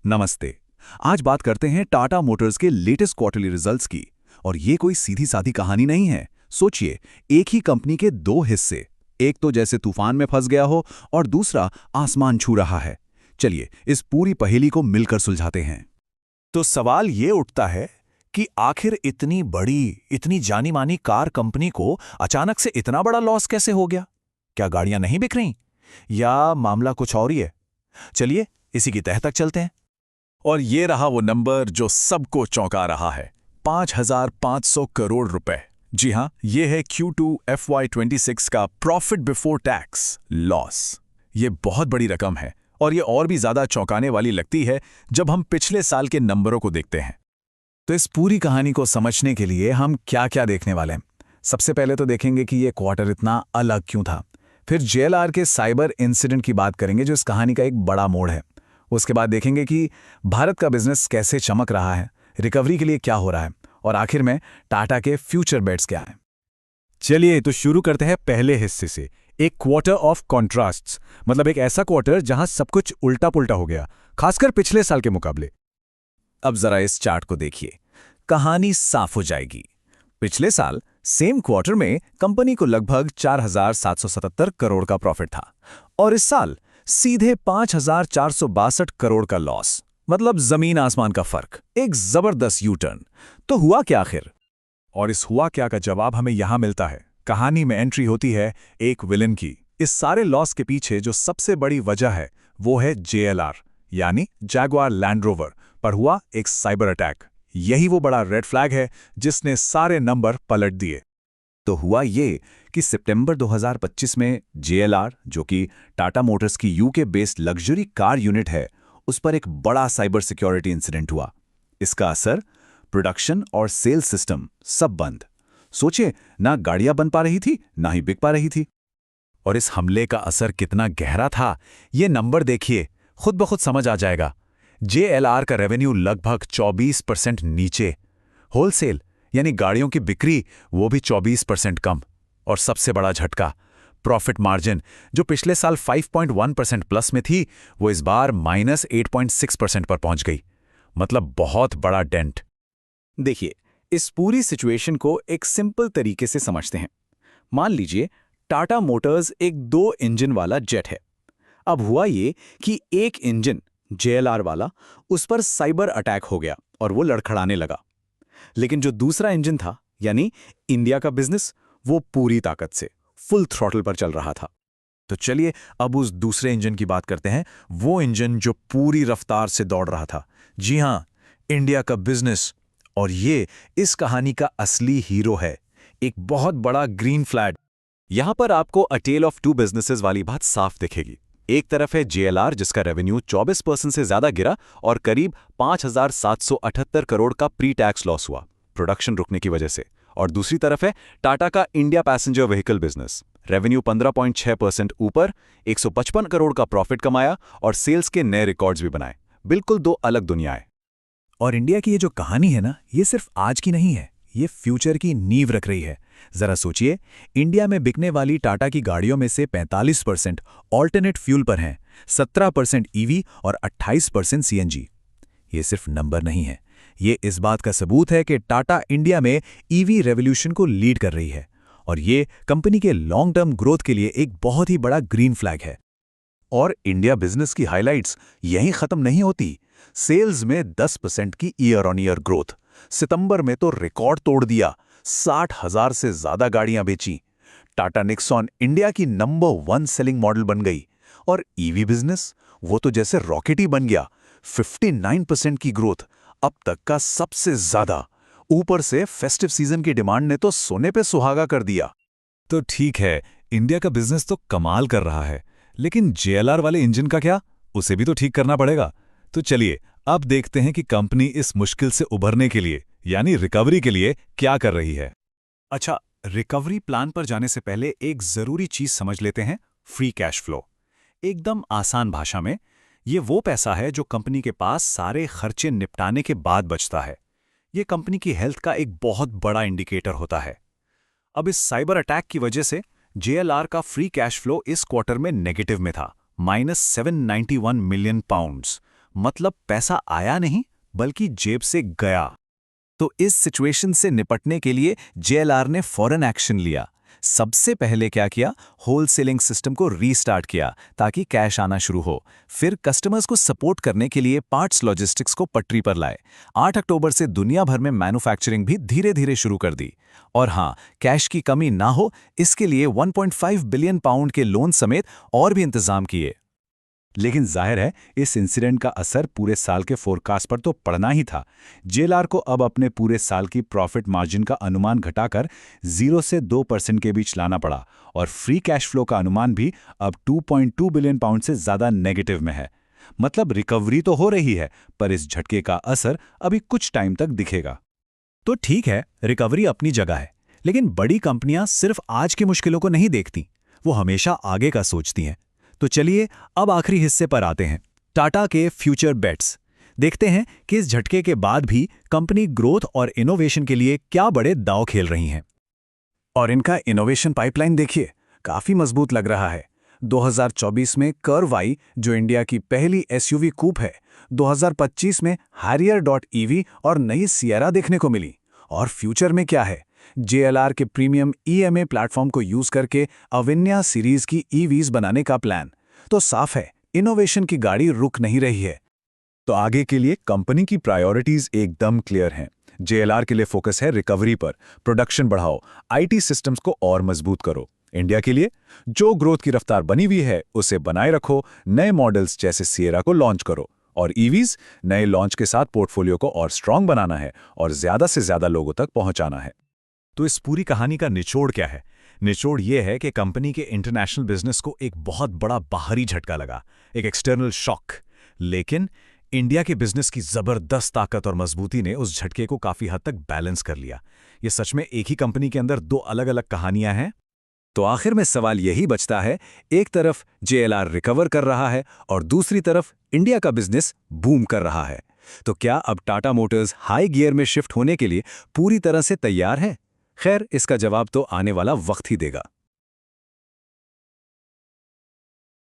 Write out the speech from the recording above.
नमस्ते। आज बात करते हैं टाटा मोटर्स के लेटेस्ट क्वार्टरली रिजल्ट्स की। और ये कोई सीधी सादी कहानी नहीं है। सोचिए, एक ही कंपनी के दो हिस्से, एक तो जैसे तूफान में फंस गया हो और दूसरा आसमान छू रहा है। चलिए इस पूरी पहेली को मिलकर सुलझाते हैं। तो सवाल ये उठता है कि आखिर इतनी बड़ी, इतनी जानी मानी कार कंपनी को अचानक से इतना बड़ा लॉस कैसे हो गया? क्या गाड़ियां नहीं बिक रहीं? या मामला कुछ और ही है? चलिए इसी की तह तक चलते हैं। और ये रहा वो नंबर जो सबको चौंका रहा है, 5,500 करोड़ रुपए। जी हां, ये है Q2 FY26 का प्रॉफिट बिफोर टैक्स लॉस। ये बहुत बड़ी रकम है और ये और भी ज्यादा चौंकाने वाली लगती है जब हम पिछले साल के नंबरों को देखते हैं। तो इस पूरी कहानी को समझने के लिए हम क्या क्या देखने वाले हैं? सबसे पहले तो देखेंगे कि ये क्वार्टर इतना अलग क्यों था। फिर JLR के साइबर इंसिडेंट की बात करेंगे जो इस कहानी का एक बड़ा मोड़ है। उसके बाद देखेंगे कि भारत का बिजनेस कैसे चमक रहा है, रिकवरी के लिए क्या हो रहा है, और आखिर में टाटा के फ्यूचर बेट्स क्या हैं। चलिए तो शुरू करते हैं पहले हिस्से से। एक क्वार्टर ऑफ कॉन्ट्रास्ट्स, मतलब एक ऐसा क्वार्टर जहां सब कुछ उल्टा पुल्टा हो गया, खासकर पिछले साल के मुकाबले। अब जरा इस चार्ट को देखिए, कहानी साफ हो जाएगी। पिछले साल सेम क्वार्टर में कंपनी को लगभग 4,777 करोड़ का प्रॉफिट था और इस साल सीधे 5,462 करोड़ का लॉस। मतलब जमीन आसमान का फर्क, एक जबरदस्त यू टर्न। तो हुआ क्या आखिर? और इस हुआ क्या का जवाब हमें यहां मिलता है। कहानी में एंट्री होती है एक विलन की। इस सारे लॉस के पीछे जो सबसे बड़ी वजह है वो है JLR, यानी जैगुआर लैंड रोवर पर हुआ एक साइबर अटैक। यही वो बड़ा रेड फ्लैग है जिसने सारे नंबर पलट दिए। तो हुआ ये कि सितंबर 2025 में JLR, जो कि टाटा मोटर्स की UK based luxury car unit है, उस पर एक बड़ा साइबर सिक्योरिटी इंसिडेंट हुआ। इसका असर प्रोडक्शन और सेल्स सिस्टम सब बंद। सोचिए, ना गाड़ियां बन पा रही थी, ना ही बिक पा रही थी। और इस हमले का असर कितना गहरा था, ये नंबर देखिए, खुद ब खुद समझ आ जाएगा। JLR का रेवेन्यू लगभग 24% नीचे, होलसेल यानी गाड़ियों की बिक्री वो भी 24% कम, और सबसे बड़ा झटका, प्रॉफिट मार्जिन जो पिछले साल 5.1% प्लस में थी, वो इस बार -8.6% पर पहुंच गई। मतलब बहुत बड़ा डेंट। देखिए, इस पूरी सिचुएशन को एक सिंपल तरीके से समझते हैं। मान लीजिए टाटा मोटर्स एक 2 इंजन वाला जेट है। अब हुआ ये कि एक इंजन JLR वाला, उस पर साइबर अटैक हो गया और वो लड़खड़ाने लगा। लेकिन जो दूसरा इंजन था, यानी इंडिया का बिजनेस, वो पूरी ताकत से फुल थ्रॉटल पर चल रहा था। तो चलिए अब उस दूसरे इंजन की बात करते हैं, वो इंजन जो पूरी रफ्तार से दौड़ रहा था। जी हां, इंडिया का बिजनेस। और ये इस कहानी का असली हीरो है, एक बहुत बड़ा ग्रीन फ्लैग। यहां पर आपको अ टेल ऑफ टू बिजनेसेस वाली बात साफ दिखेगी। एक तरफ है JLR, जिसका रेवेन्यू 24% से ज्यादा गिरा और करीब 5,778 करोड़ का प्री टैक्स लॉस हुआ प्रोडक्शन रुकने की वजह से। और दूसरी तरफ है टाटा का India passenger vehicle business. Revenue 15.6% ऊपर, 155 करोड़ का प्रॉफिट कमाया और सेल्स के नए रिकॉर्ड्स भी बनाए। बिल्कुल दो अलग दुनियाएं। और इंडिया की ये जो कहानी है ना, ये सिर्फ आज की नहीं है, ये फ्यूचर की नींव रख रही है। जरा सोचिए, इंडिया में बिकने वाली टाटा की गाड़ियों में से 45% ऑल्टरनेट फ्यूल पर हैं, 17% EV और 28% CNG। ये सिर्फ नंबर नहीं है, ये इस बात का सबूत है कि टाटा इंडिया में EV रेवोल्यूशन को लीड कर रही है और ये कंपनी के लॉन्ग टर्म ग्रोथ के लिए एक बहुत ही बड़ा ग्रीन फ्लैग है। और इंडिया बिजनेस की हाइलाइट्स यहीं खत्म नहीं होती। सेल्स में 10% की ईयर ऑन ईयर ग्रोथ, सितंबर में तो रिकॉर्ड तोड़ दिया, 60,000 से ज्यादा गाड़ियां बेची। टाटा निक्सॉन इंडिया की नंबर 1 सेलिंग मॉडल बन गई। और EV बिजनेस, वो तो जैसे रॉकेट ही बन गया, 59% की ग्रोथ, अब तक का सबसे ज्यादा। ऊपर से फेस्टिव सीजन की डिमांड ने तो सोने पे सुहागा कर दिया। तो ठीक है, इंडिया का बिजनेस तो कमाल कर रहा है, लेकिन JLR वाले इंजन का क्या? उसे भी तो ठीक करना पड़ेगा। तो चलिए अब देखते हैं कि कंपनी इस मुश्किल से उभरने के लिए, यानी रिकवरी के लिए, क्या कर रही है। अच्छा, रिकवरी प्लान पर जाने से पहले एक जरूरी चीज समझ लेते हैं, फ्री कैश फ्लो। एकदम आसान भाषा में, ये वो पैसा है जो कंपनी के पास सारे खर्चे निपटाने के बाद बचता है। ये कंपनी की हेल्थ का एक बहुत बड़ा इंडिकेटर होता है। अब इस साइबर अटैक की वजह से JLR का फ्री कैश फ्लो इस क्वार्टर में नेगेटिव में था, -791 मिलियन पाउंड्स। मतलब पैसा आया नहीं बल्कि जेब से गया। तो इस सिचुएशन से निपटने के लिए जेएलआर ने फौरन एक्शन लिया। सबसे पहले क्या किया, होलसेलिंग सिस्टम को रीस्टार्ट किया ताकि कैश आना शुरू हो। फिर कस्टमर्स को सपोर्ट करने के लिए पार्ट्स लॉजिस्टिक्स को पटरी पर लाए। 8 अक्टूबर से दुनिया भर में मैन्युफैक्चरिंग भी धीरे धीरे शुरू कर दी। और हाँ, कैश की कमी ना हो इसके लिए 1.5 बिलियन पाउंड के लोन समेत और भी इंतजाम किए। लेकिन जाहिर है इस इंसिडेंट का असर पूरे साल के फोरकास्ट पर तो पड़ना ही था। जेएलआर को अब अपने पूरे साल की प्रॉफिट मार्जिन का अनुमान घटाकर 0 से 2% के बीच लाना पड़ा और फ्री कैश फ्लो का अनुमान भी अब 2.2 बिलियन पाउंड से ज़्यादा नेगेटिव में है। मतलब रिकवरी तो हो रही है, पर इस झटके का असर अभी कुछ टाइम तक दिखेगा। तो ठीक है, रिकवरी अपनी जगह है, लेकिन बड़ी कंपनियां सिर्फ आज की मुश्किलों को नहीं देखती, वो हमेशा आगे का सोचती हैं। तो चलिए अब आखिरी हिस्से पर आते हैं, टाटा के फ्यूचर बेट्स। देखते हैं कि इस झटके के बाद भी कंपनी ग्रोथ और इनोवेशन के लिए क्या बड़े दांव खेल रही हैं। और इनका इनोवेशन पाइपलाइन देखिए, काफी मजबूत लग रहा है। 2024 में कर्व आई, जो इंडिया की पहली एसयूवी कूप है। 2025 में Harrier.ev और नई सियरा देखने को मिली। और फ्यूचर में क्या है, जेएलआर के प्रीमियम ईएमए प्लेटफॉर्म को यूज करके अविन्या सीरीज की ईवीज बनाने का प्लान। तो साफ है, इनोवेशन की गाड़ी रुक नहीं रही है। तो आगे के लिए कंपनी की प्रायोरिटीज एकदम क्लियर हैं। जेएलआर के लिए फोकस है रिकवरी पर, प्रोडक्शन बढ़ाओ, आईटी सिस्टम्स को और मजबूत करो। इंडिया के लिए जो ग्रोथ की रफ्तार बनी हुई है उसे बनाए रखो, नए मॉडल्स जैसे सियरा को लॉन्च करो और ईवीज नए लॉन्च के साथ पोर्टफोलियो को और स्ट्रांग बनाना है और ज्यादा से ज्यादा लोगों तक पहुंचाना है। तो इस पूरी कहानी का निचोड़ क्या है? निचोड़ यह है कि कंपनी के इंटरनेशनल बिजनेस को एक बहुत बड़ा बाहरी झटका लगा, एक एक्सटर्नल शॉक। लेकिन इंडिया के बिजनेस की जबरदस्त ताकत और मजबूती ने उस झटके को काफी हद तक बैलेंस कर लिया। ये सच में एक ही कंपनी के अंदर दो अलग अलग कहानियां हैं। तो आखिर में सवाल यही बचता है, एक तरफ जेएलआर रिकवर कर रहा है और दूसरी तरफ इंडिया का बिजनेस बूम कर रहा है। तो क्या अब टाटा मोटर्स हाई गियर में शिफ्ट होने के लिए पूरी तरह से तैयार है? खैर, इसका जवाब तो आने वाला वक्त ही देगा।